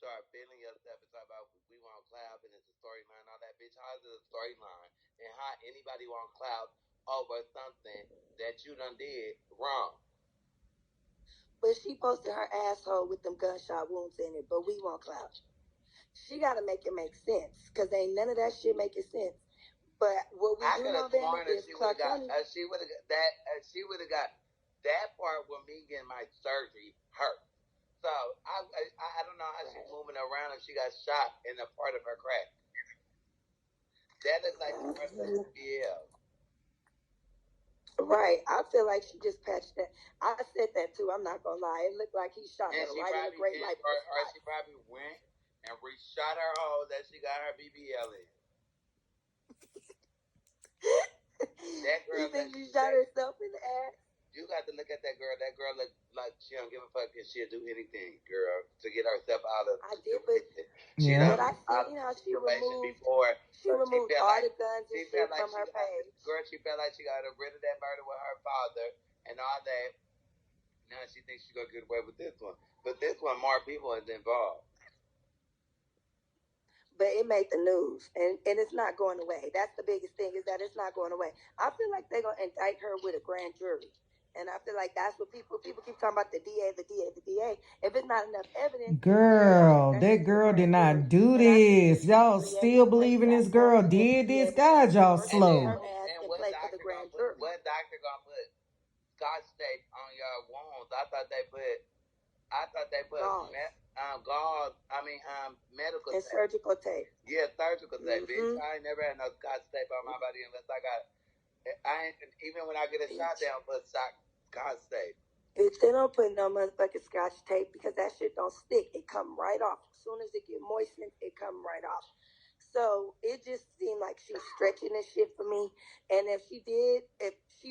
start feeling yourself and talk about we want clout and it's a storyline, all that bitch. How's it a storyline? And how anybody want clout over something that you done did wrong? But she posted her asshole with them gunshot wounds in it, but we want clout. She got to make it make sense because ain't none of that shit making sense. But what we I do could know, have Vanna, sworn that is Clark County. she would have got that. She would have got that part with me getting my surgery hurt. So I don't know how she's moving around if she got shot in a part of her crack. That looks like the part of the BBL. Right. I feel like she just patched that. I said that too. I'm not gonna lie. It looked like he shot her right in the great light. Or she probably went and re-shot her hole that she got her BBL in. That girl. You think she shot herself in the ass? You got to look at that girl. That girl look like she don't give a fuck and she'll do anything, girl, to get herself out of. I did, but yeah. But I seen how she removed. She removed all the guns and shit from her page. Girl, she felt like she got rid of that murder with her father and all that. Now she thinks she's gonna get away with this one, but this one more people is involved. But it made the news, and it's not going away. That's the biggest thing, is that it's not going away. I feel like they're gonna indict her with a grand jury. And I feel like that's what people keep talking about, the DA, the DA, the DA. If it's not enough evidence, girl, that girl did not do this. Y'all still believing this girl did this? God, y'all slow. And what doctor gonna put Scotch tape on your wounds? I thought they put gauze. Medical and tape. Surgical tape. Yeah, surgical tape, bitch. I ain't never had no Scotch tape on my body unless I got. I ain't even when I get a shot, they don't put Scotch tape. Bitch, they don't put no motherfucking Scotch tape because that shit don't stick. It come right off. As soon as it get moistened, it come right off. So it just seemed like she's stretching this shit for me. And if she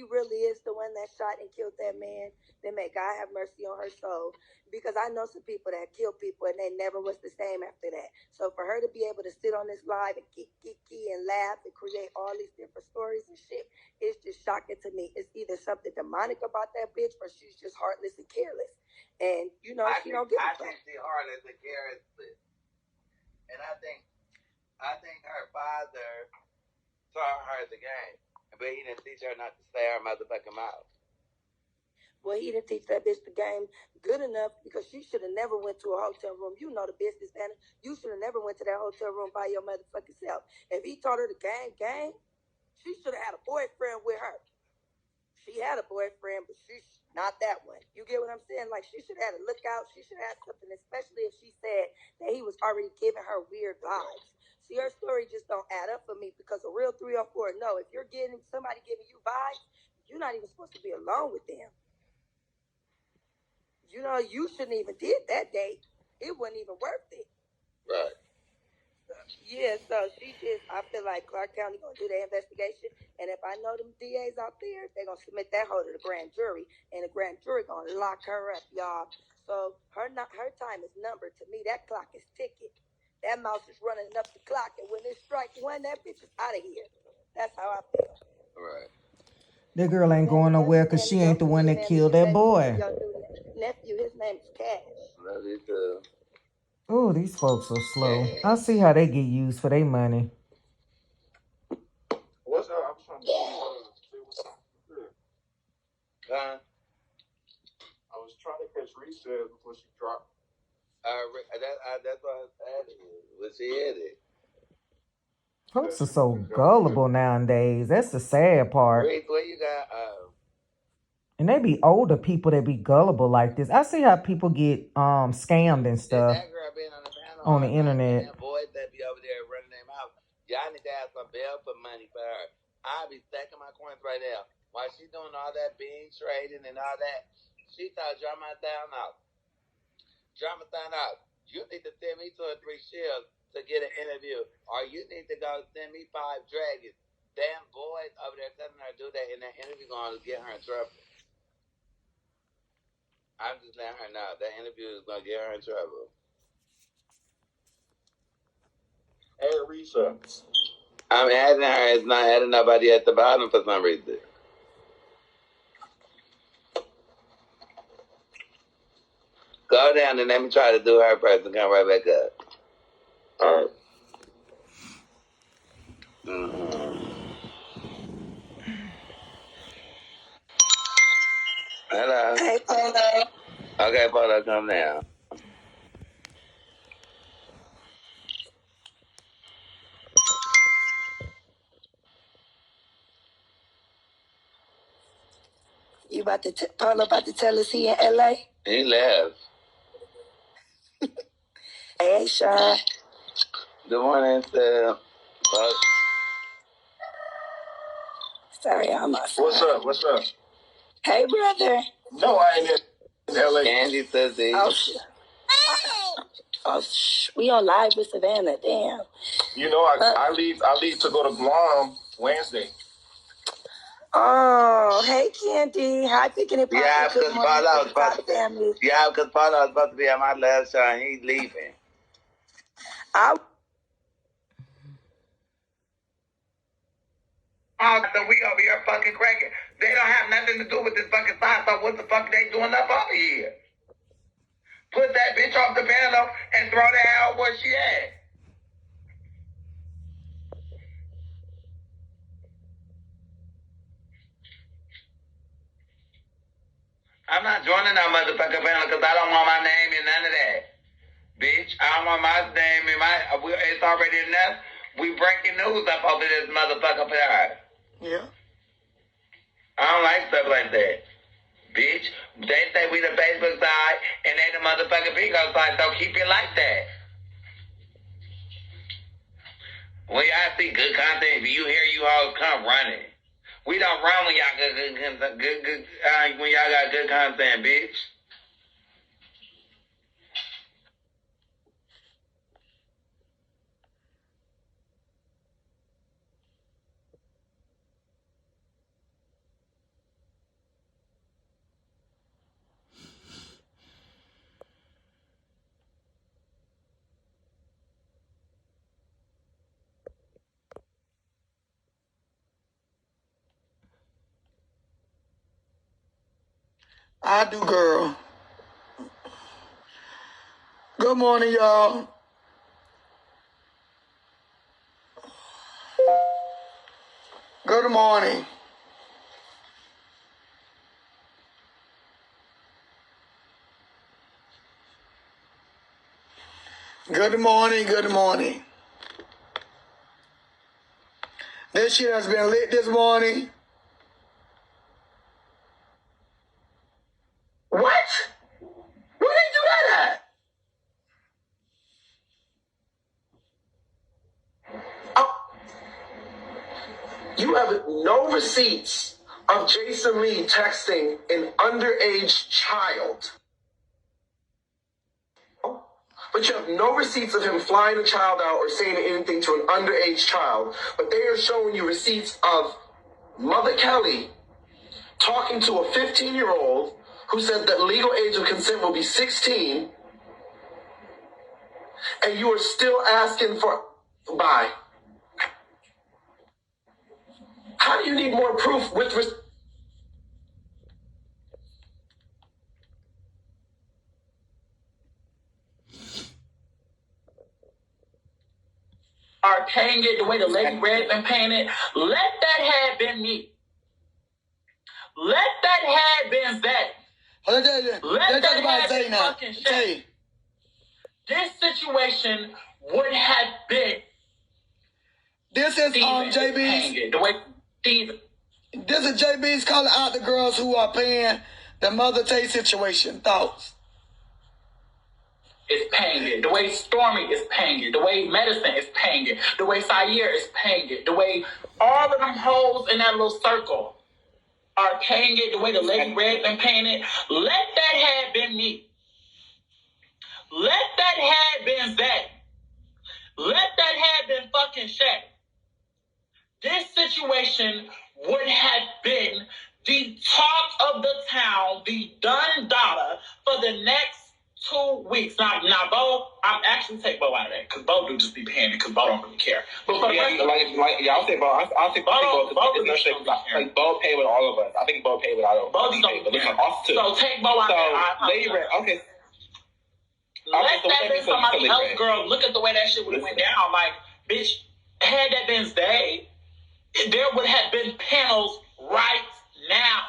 really is the one that shot and killed that man, then may God have mercy on her soul. Because I know some people that kill people and they never was the same after that. So for her to be able to sit on this live and key and laugh and create all these different stories and shit, it's just shocking to me. It's either something demonic about that bitch or she's just heartless and careless. And she don't give a fuck. I think she's heartless and careless. And I think her father taught her the game, but he didn't teach her not to say her motherfucking mouth. Well, he didn't teach that bitch the game good enough because she should have never went to a hotel room. You know the business, Vanna. You should have never went to that hotel room by your motherfucking self. If he taught her the game, she should have had a boyfriend with her. She had a boyfriend, but she's not that one. You get what I'm saying? Like, she should have had a lookout. She should have had something, especially if she said that he was already giving her weird vibes. See, her story just don't add up for me because a real 304, no, if you're getting somebody giving you vibes, you're not even supposed to be alone with them. You know, you shouldn't even did that date. It wasn't even worth it. Right. Yeah, so I feel like Clark County gonna do their investigation, and if I know them DAs out there, they're gonna submit that whole to the grand jury, and the grand jury gonna lock her up, y'all. So her time is numbered. To me, that clock is ticking. That mouse is running up the clock, and when it strikes one, that bitch is out of here. That's how I feel. Right. That girl ain't going nowhere because she ain't the one that killed that boy. Nephew, his name is Cash. Love you too. Oh, these folks are slow. I see how they get used for their money. What's up? I'm trying to see what's up. Huh? I was trying to catch resales before she dropped. That's why I was asking you. Was she in it? Folks are so gullible nowadays. That's the sad part. Rick, where you got? And they be older people that be gullible like this. I see how people get scammed and stuff That girl been on the panel on the internet. And boys that be over there running their mouth. Y'all need to have some bail for money for her. I'll be stacking my coins right now. While she doing all that bean trading and all that, she thought Drama-thon out. You need to send me 2 or 3 shields to get an interview. Or you need to go send me 5 dragons. Damn boys over there telling her to do that, and that interview going to get her in trouble. I'm just letting her know that interview is going to get her in trouble. Hey, Risa. I'm adding her. It's not adding nobody at the bottom for some reason. Go down and let me try to do her first and come right back up. All right. Hello. Hey, Polo. Okay, Polo, come down. You Polo about to tell us he in LA? He left. Hey, Sean. Good morning, Sam. Sorry, I'm outside. What's up? Hey, brother. No, I ain't in LA. Candy Susie. Oh, we on live with Savanna. Damn. You know, I leave to go to Guam Wednesday. Oh, hey, Candy. Hi, Picking It Poppin'. Yeah, Good because morning, Polo was TikTok supposed to family. be at my last show, and he's leaving. So we over here fucking cracking. They don't have nothing to do with this fucking side, so what the fuck they doing up over here? Put that bitch off the panel and throw that out where she at. I'm not joining that motherfucking panel because I don't want my name in none of that. Bitch, I don't want my name in it's already enough. We breaking news up over this motherfucker panel. Yeah. I don't like stuff like that. Bitch, they say we the Facebook side and they the motherfucking Bigo side, so keep it like that. When y'all see good content, if you hear you all come running. We don't run when y'all when y'all got good content, bitch. I do, girl. Good morning, y'all. Good morning. Good morning, good morning. This shit has been lit this morning. What? Where did you do that at? Oh, you have no receipts of Jason Lee texting an underage child. But you have no receipts of him flying a child out or saying anything to an underage child. But they are showing you receipts of Mother Kelly talking to a 15-year-old who said that legal age of consent will be 16, and you are still asking for bye. How do you need more proof with are paying it the way the lady read and painted? Let that have been me. Let that have been that. Let that have been fucking shit. This situation would have been. This is JB's. The way Steven. This is JB's calling out the girls who are paying the Mother Tay situation. Thoughts? Is paying it. The way Stormy is paying it. The way Medicine is paying it. The way Sayer is paying it. The way all of them hoes in that little circle are paying it. The way the lady read and paying it. Let that have been me. Let that have been that. Let that have been fucking Shaq. This situation would have been the talk of the town, the done data for the next 2 weeks. Now, Bo, I'm actually take Bo out of that because Bo do just be paying it because Bo don't really care. But for the rest of I'll say Bo. I'll say Bo. Like Bo paid with all of us. I think Bo paid with all of us. Bo just don't care. So take Bo out there. Lady Red, okay. Let that been somebody else, girl. Look at the way that shit would have went down. Like, bitch, had that been Zay, there would have been panels right now.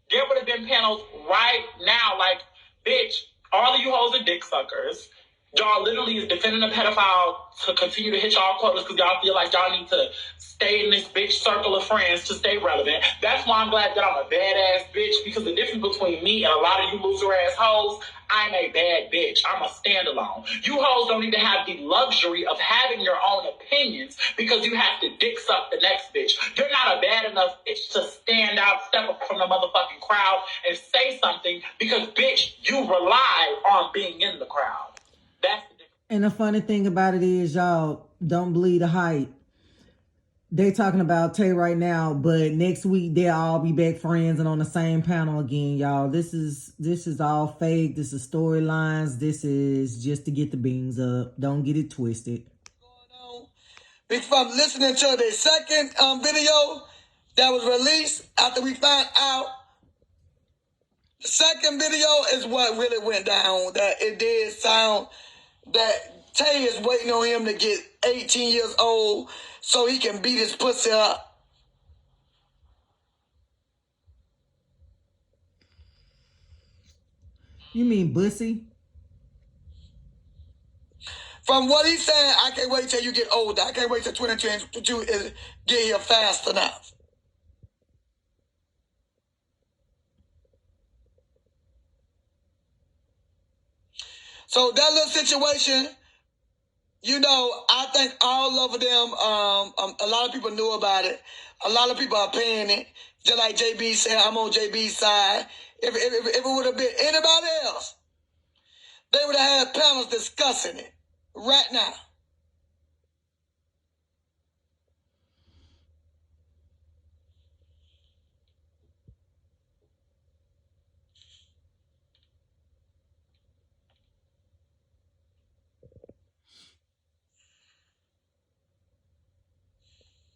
There would have been panels right now. Like, bitch, all of you hoes are dick suckers. Y'all literally is defending a pedophile to continue to hit y'all quotas because y'all feel like y'all need to stay in this bitch circle of friends to stay relevant. That's why I'm glad that I'm a badass bitch, because the difference between me and a lot of you loser ass hoes, I'm a bad bitch. I'm a standalone. You hoes don't even have the luxury of having your own opinions because you have to dick suck the next bitch. You're not a bad enough bitch to stand out, step up from the motherfucking crowd and say something because, bitch, you rely on being in the crowd. That's the difference. And the funny thing about it is, y'all, don't believe the hype. They talking about Tay right now, but next week they'll all be back friends and on the same panel again, y'all. This is all fake. This is storylines. This is just to get the beans up. Don't get it twisted. From listening to the second video that was released after we found out, the second video is what really went down. That it did sound that Tay is waiting on him to get 18 years old so he can beat his pussy up. You mean bussy? From what he's saying, I can't wait till you get older. I can't wait till 2022 get here fast enough. So that little situation, you know, I think all of them, a lot of people knew about it. A lot of people are paying it. Just like JB said, I'm on JB's side. If it would have been anybody else, they would have had panels discussing it right now.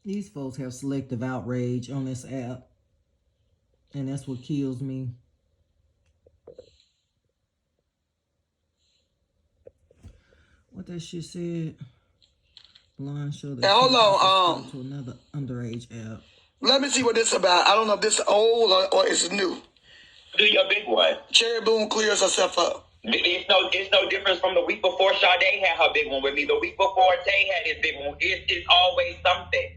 These folks have selective outrage on this app. And that's what kills me. What that shit said? Blind show that Now, hold on. to another underage app. Let me see what this is about. I don't know if this is old or it's new. Do your big one. Cherry Boone clears herself up. It's no difference from the week before Sade had her big one with me. The week before Tay had his big one. It's always something.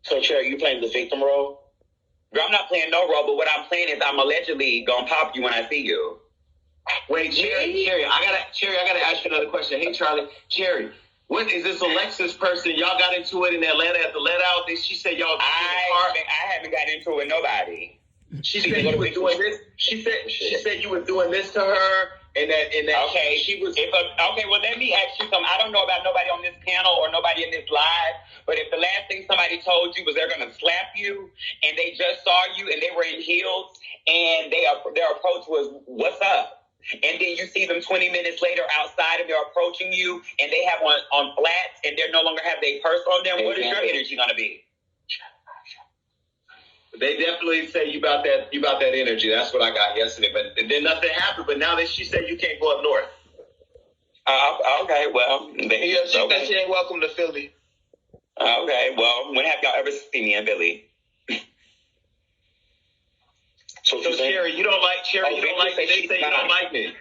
So, Cherry, you playing the victim role? Girl, I'm not playing no role, but what I'm playing is I'm allegedly gonna pop you when I see you. Wait, Cherry, I gotta ask you another question. Hey, Charlie, Cherry, what is this Alexis person? Y'all got into it in Atlanta at the let out. She said y'all. I haven't got into it with nobody. She said you were doing this. She said you were doing this to her, and that. Okay, she was. Okay, well, let me ask you something. I don't know about nobody on this panel or nobody in this live, but if the last thing somebody told you was they're gonna slap you, and they just saw you and they were in heels, and their approach was, "What's up?" And then you see them 20 minutes later outside and they're approaching you and they have on flats and they no longer have their purse on them. What is your energy going to be? They definitely say you about that energy. That's what I got yesterday. But then nothing happened. But now that she said you can't go up north. Okay, well. She said she ain't welcome to Philly. Okay, well, when have y'all ever seen me in Philly? So Cherry, you don't like Cherry. You don't like me. They say you don't like me.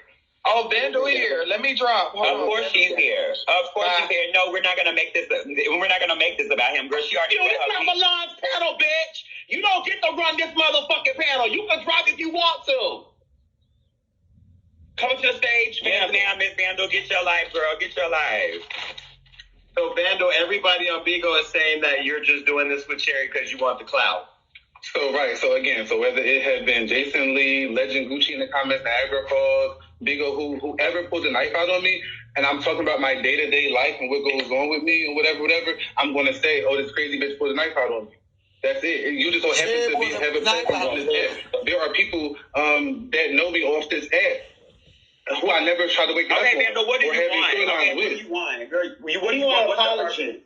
Oh, Vandal here. Let me drop. Of course she's here. Of course she's here. No, we're not gonna make this. We're not gonna make this about him, girl. She already. It's not Milan's panel, bitch. You don't get to run this motherfucking panel. You can drop if you want to. Come to the stage, ma'am. Miss Vandal, get your life, girl. Get your life. So Vandal, everybody on Bigo is saying that you're just doing this with Cherry because you want the clout. So whether it had been Jason Lee, Legend Gucci in the comments, Niagara Falls, Bigo, whoever pulls a knife out on me, and I'm talking about my day-to-day life and what goes on with me and whatever, I'm going to say, oh, this crazy bitch pulled a knife out on me. That's it. You just don't happen to have a platform on this app. There are people that know me off this app who I never tried to wake up on. Okay, man, but what do you want? Okay, what do you want? Girl, what do you want? Apology.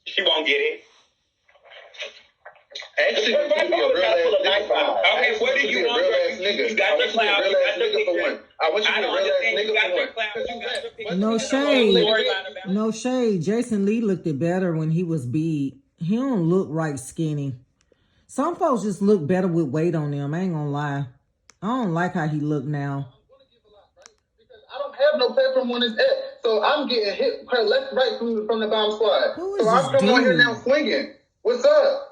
She won't get it. Actually, you should be a real ass nigga. Okay, what do you want? You got your clout. You got your picture. I want you to be a real ass nigga for one. No shade. No shade. Jason Lee looked it better when he was beat. He don't look right skinny. Some folks just look better with weight on them. I ain't gonna lie. I don't like how he look now. I don't have no platform on his head, so I'm getting hit left, right from the bomb squad. So I'm coming on here now swinging. What's up?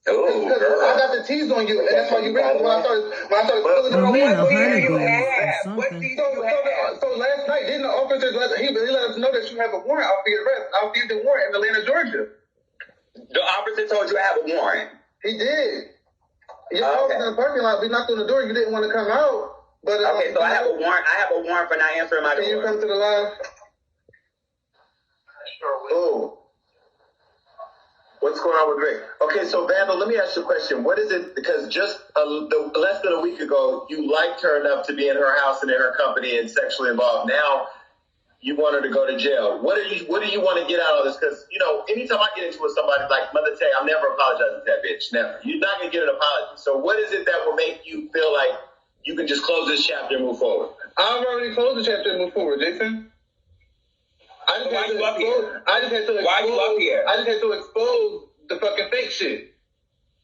Oh, I got the tease on you, and that's why you ready. When I started filling it on. So last night, didn't the officers he let us know that you have a warrant out for your arrest? Out for the warrant in Atlanta, Georgia. The officer told you I have a warrant. He did. You was in the parking lot. We knocked on the door. You didn't want to come out. But okay, so I have a warrant. I have a warrant for not answering my door. Can you come to the live? Sure. Oh. What's going on with Rick? Okay, so Vandal, let me ask you a question. What is it? Because just less than a week ago, you liked her enough to be in her house and in her company and sexually involved. Now you want her to go to jail. What do you want to get out of this? Because, anytime I get into it with somebody like Mother Tay, I'm never apologizing to that bitch. Never. You're not going to get an apology. So what is it that will make you feel like you can just close this chapter and move forward? I've already closed the chapter and moved forward, Jason. Why you up here? I just had to expose the fucking fake shit.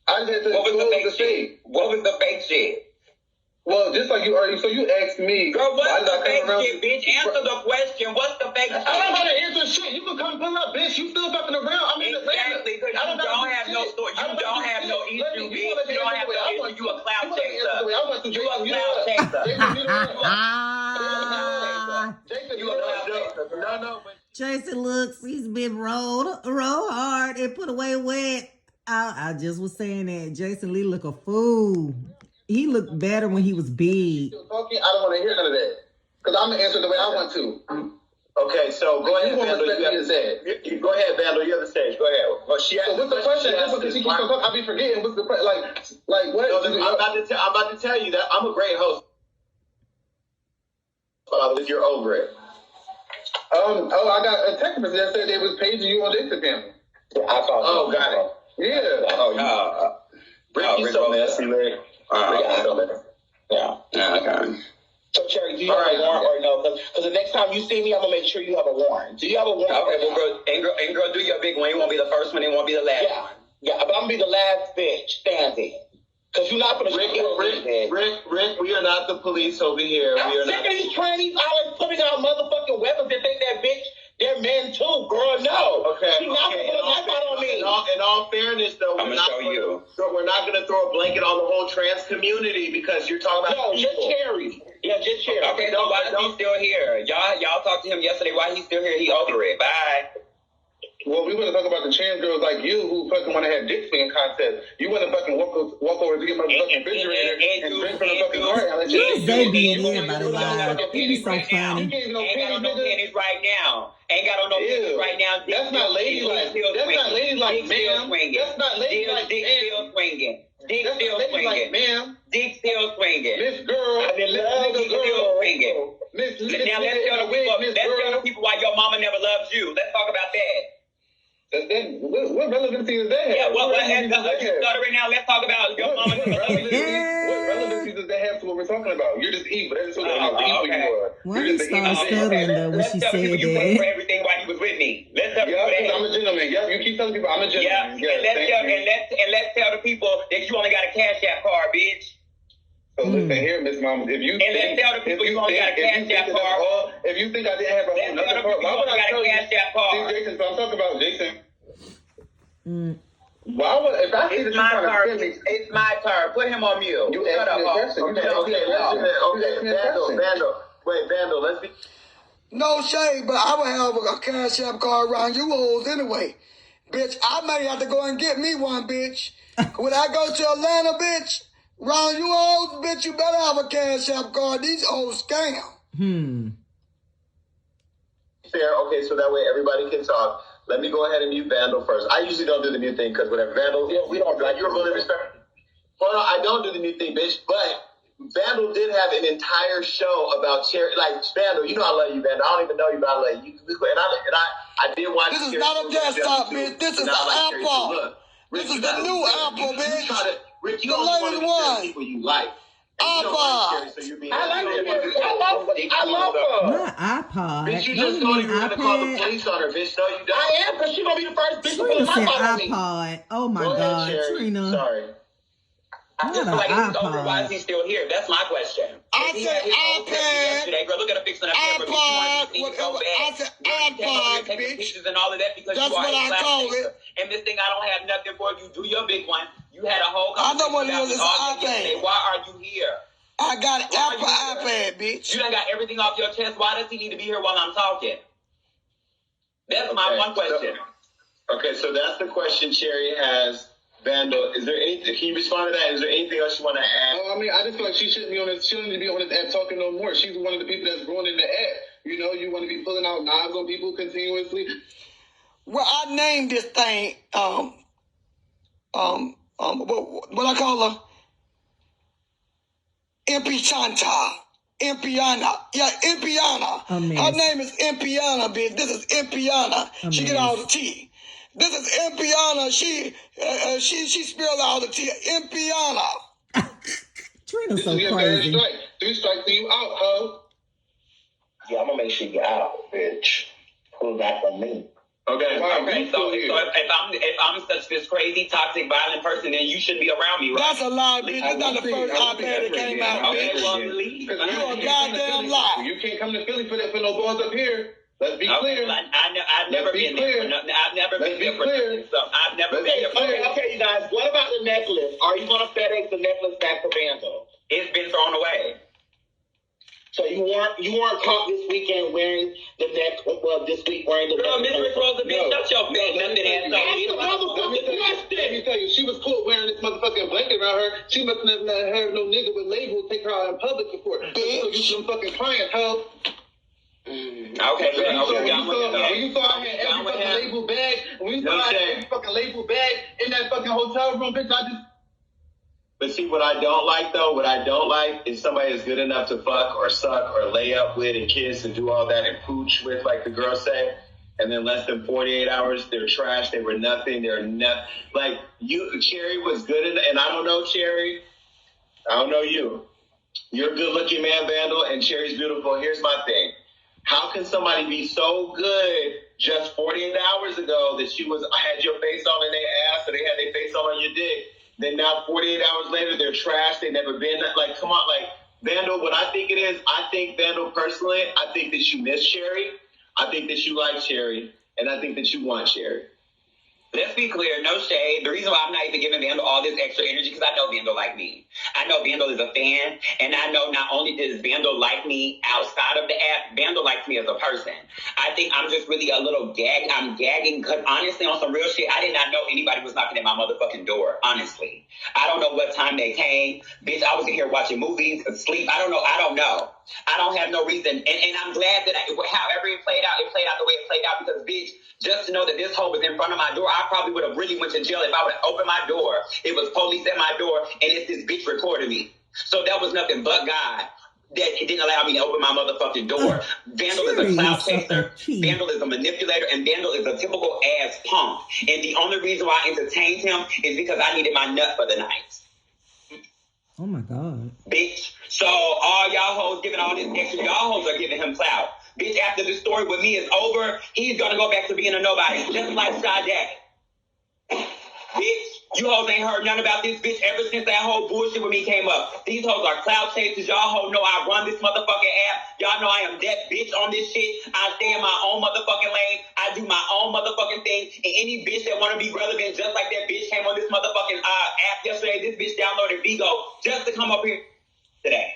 I just had to expose the fake. What was the fake shit? Well, just like you already, so you asked me. Girl, what's the fake shit, bitch? Answer the question. What's the fake shit? I don't want to answer shit. You can come pull up, bitch. You still fucking around. I mean, exactly, because you don't have no story. You don't have no issue, bitch. You don't have no issue. You a cloud chaser. You a cloud chaser. No. Jason looks, he's been rolled hard and put away wet. I just was saying that Jason Lee look a fool. He looked better when he was big. I don't want to hear none of that. Because I'm going to answer the way I want to. Okay, so go ahead, Vandal. Go ahead, Vandal. You have the stage. Go ahead. Well, so what's the question? Because she keeps talking, I'll be forgetting. What's the question? Like what? No, I'm about to tell you that I'm a great host. If you're over it. I got a text message that said they was paging you on Instagram. Got it. Yeah. Ricky's so messy, man. Yeah. Okay. So, Cherry, do you have a warrant or no? Because the next time you see me, I'm going to make sure you have a warrant. Do you have a warrant? Okay, well, girl, do your big one. You won't be the first one. It won't be the last one. Yeah, but I'm going to be the last bitch standing. Because you're not going to Rick, we are not the police over here. I'm sick of these trannies always putting out motherfucking weapons and think that bitch, they're men too. Girl, no. Okay. She's not going to put a knife out on me. In all fairness, though, we're not going to throw a blanket on the whole trans community because you're talking about just Cherry. Yeah, just Cherry. Okay, no, why is he still here? Y'all talked to him yesterday. Why he's still here? He over it. Bye. Well, we want to talk about the trans girls like you who fucking want to have dick swinging contests. You want to fucking walk over to get my fucking refrigerator and drink from the fucking car. They be in everybody live. It be so funny. Ain't got on no panties right now. That's not ladylike. That's not ladylike, ma'am. That's not ladylike, Dick still swinging. Dick still swinging. Ma'am. Dick still swinging. Miss Girl. Dick still swinging. Now let's tell the people why your mama never loved you. Let's talk about that. What relevancy is that? Yeah, what stuttering now? Let's talk about your mama never loved you. What relevancy does that have to what we're talking about? You're just evil. That's what evil you are. Why you start stuttering though when she said that? You paid for everything while you was with me. Let's tell people that. I'm a gentleman. Yeah, you keep telling people I'm a gentleman. Yeah, let's tell the people that you only got a Cash App card, bitch. So listen here, Miss Mama. Let's tell the people you only got a Cash App card. If you think I didn't have a whole nother card, why would I tell you? See, Jason, so I'm talking about Jason. Well, if I see that you're trying to send me, it's my turn. Put him on mute. You asked me a question. Vandal, let's be. No shade, but I would have a Cash App card around you hoes anyway. Bitch, I may have to go and get me one, bitch. When I go to Atlanta, bitch, round you hoes, bitch, you better have a Cash App card. These hoes scam. Fair. Okay, so that way everybody can talk. Let me go ahead and mute Vandal first. I usually don't do the mute thing because whatever. Vandal, we don't like you're really respectful. Hold on, I don't do the mute thing, bitch. But Vandal did have an entire show about Cherry. Like Vandal, you know I love you, Vandal. I don't even know you, but I love you. And I did watch. This is not a desktop, bitch. This is an iPhone. This is the new Apple, bitch. Rick, you The only latest want to one. people you like. iPod. So you're being I like her. I love her. Not iPod. Bitch, you Don't just you told mean you were going to call the iPad? police on her, bitch. No, you don't. I am, because she's going to be the first bitch to Trina put my said phone on me. iPod. Oh my Go ahead, God, Cherry. Trina. Sorry. I just Not feel like an if he's over, why is he iPod. still here? That's my question. I He said had his whole iPad. session yesterday, girl. Look at her fixing her camera. Bitch, you want iPod, these things so whatever. bad. I said Girl, you came over here iPod, taking bitch. pictures and all of that because That's you are what a I clout call chaser. it. And this thing, I don't have nothing for you. Do your big one. You had a whole I know what it conversation is. It's about an me all day yesterday. iPad. Why are you here? I got an Why are Apple you here? iPad, bitch. You done got everything off your chest. Why does he need to be here while I'm talking? That's my Okay, one question. So that's the question Cherry has. Vandal, is there anything? Can you respond to that? Is there anything else you want to add? I mean, I just feel like she shouldn't be on this. She shouldn't be on this app talking no more. She's one of the people that's growing in the app. You know, you want to be pulling out knives on people continuously. Well, I named this thing, what I call her? Impichanta. Impiana. Yeah, Impiana. A mess. Her name is Impiana, bitch. This is Impiana. A She mess. get all the tea. This is Impiana. She spelled all the tea. Impiana. Trina's This so is your crazy. third strike. 3 strikes and you out, ho. Yeah, I'm going to make sure you get out, bitch. Pull back on me. Okay. Okay, so if I'm such this crazy, toxic, violent person, then you shouldn't be around me, right? That's a lie, bitch. That's not the first iPad that came out, Okay, bitch. well, leave. You a goddamn lie. You can't come to Philly for that for no balls up here. Let's be clear. I've never been there for nothing. I've never been there for nothing. So I've never been there for nothing. Okay, you guys. What about the necklace? Are you going to FedEx the necklace back to Vandal? It's been thrown away. So you weren't caught this weekend wearing the necklace. Well, this week wearing the Girl, necklace. Miss Rick Rosa, bitch, shut your fat nothing ass up. Let me tell you, she was caught wearing this motherfucking blanket around her. She must have not had no nigga with labels take her out in public before. So you some fucking clients, ho. Okay, when you saw I had every fucking label bag, when you saw I had every fucking label bag in that fucking hotel room, bitch, But see, what I don't like is somebody that's good enough to fuck or suck or lay up with and kiss and do all that and pooch with, like the girls say. And then less than 48 hours, they're trash. They were nothing. They're nothing. Like you, Cherry was good enough. And I don't know Cherry. I don't know you. You're a good looking man, Vandal, and Cherry's beautiful. Here's my thing. How can somebody be so good just 48 hours ago that had your face on in their ass or they had their face on your dick? Then now 48 hours later, they're trash. They never been like, come on, like Vandal, what I think it is, I think Vandal personally, I think that you miss Cherry. I think that you like Cherry. And I think that you want Cherry. Let's be clear, no shade. The reason why I'm not even giving Vandal all this extra energy because I know Vandal like me. I know Vandal is a fan, and I know not only does Vandal like me outside of the app, Vandal likes me as a person. I think I'm just really a little I'm gagging because honestly, on some real shit, I did not know anybody was knocking at my motherfucking door, honestly. I don't know what time they came. Bitch, I was in here watching movies, asleep. I don't know. I don't have no reason. And I'm glad that however it played out the way it played out because, bitch, just to know that this hoe was in front of my door, I probably would have really went to jail if I would have opened my door. It was police at my door, and it's this bitch recording me. So that was nothing but God that it didn't allow me to open my motherfucking door. Vandal is a clout chaser, Vandal is a manipulator, and Vandal is a typical ass punk. And the only reason why I entertained him is because I needed my nut for the night. Oh my God. Bitch. So all y'all hoes giving all this extra, y'all hoes are giving him clout. Bitch, after the story with me is over, he's gonna go back to being a nobody, just like Sade. Bitch, you hoes ain't heard none about this bitch ever since that whole bullshit with me came up. These hoes are clout chasers. Y'all hoes know I run this motherfucking app. Y'all know I am that bitch on this shit. I stay in my own motherfucking lane. I do my own motherfucking thing. And any bitch that want to be relevant, just like that bitch came on this motherfucking app yesterday, this bitch downloaded Bigo just to come up here today.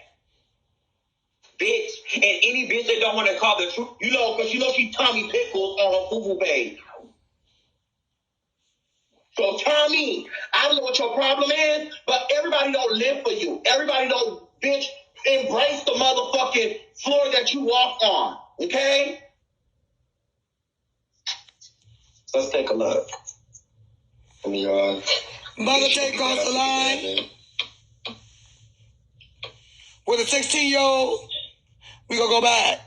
Bitch, and any bitch that don't want to call the truth, because she Tommy Pickles on her foo-foo page. So Tommy, I don't know what your problem is, but everybody don't live for you. Everybody don't, bitch, embrace the motherfucking floor that you walk on, okay? Let's take a look. Mother take off the line with a 16-year-old. We gonna go back.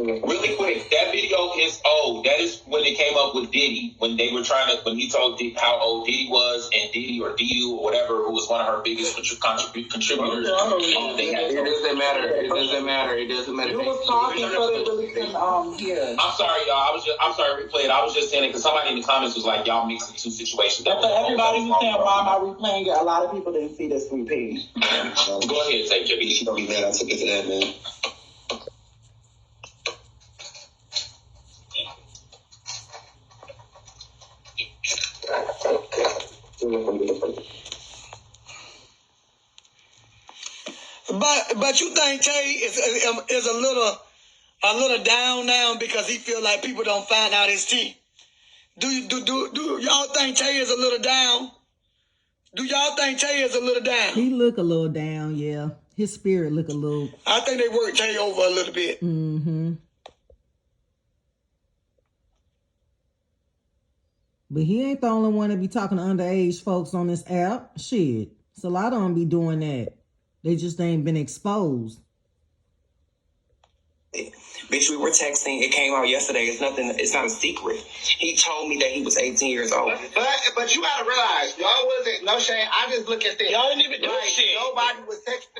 Really quick, that video is old. That is when it came up with Diddy, when they were when he told Diddy how old Diddy was, and Diddy or Diu or whatever, who was one of her biggest contributors. It doesn't matter. It doesn't matter. It doesn't matter. You was talking so they really couldn't hear. I'm sorry, y'all. I'm sorry, replay it. I was just saying it because somebody in the comments was like, y'all mixing two situations. But for everybody who's saying, why am I replaying it? A lot of people didn't see this repeat. Go ahead, say JB. She don't be mad. I took it to that, man. But you think Tay is a little down now because he feel like people don't find out his tea? Do y'all think Tay is a little down? Do y'all think Tay is a little down? He look a little down, yeah. His spirit look a little. I think they worked Tay over a little bit. Mm-hmm. But he ain't the only one that be talking to underage folks on this app. Shit. So a lot of them be doing that. They just ain't been exposed. Bitch, we were texting. It came out yesterday. It's nothing. It's not a secret. He told me that he was 18 years old. But you gotta realize, y'all wasn't no shame. I just look at this. Y'all didn't even do like, shit. Nobody was texting.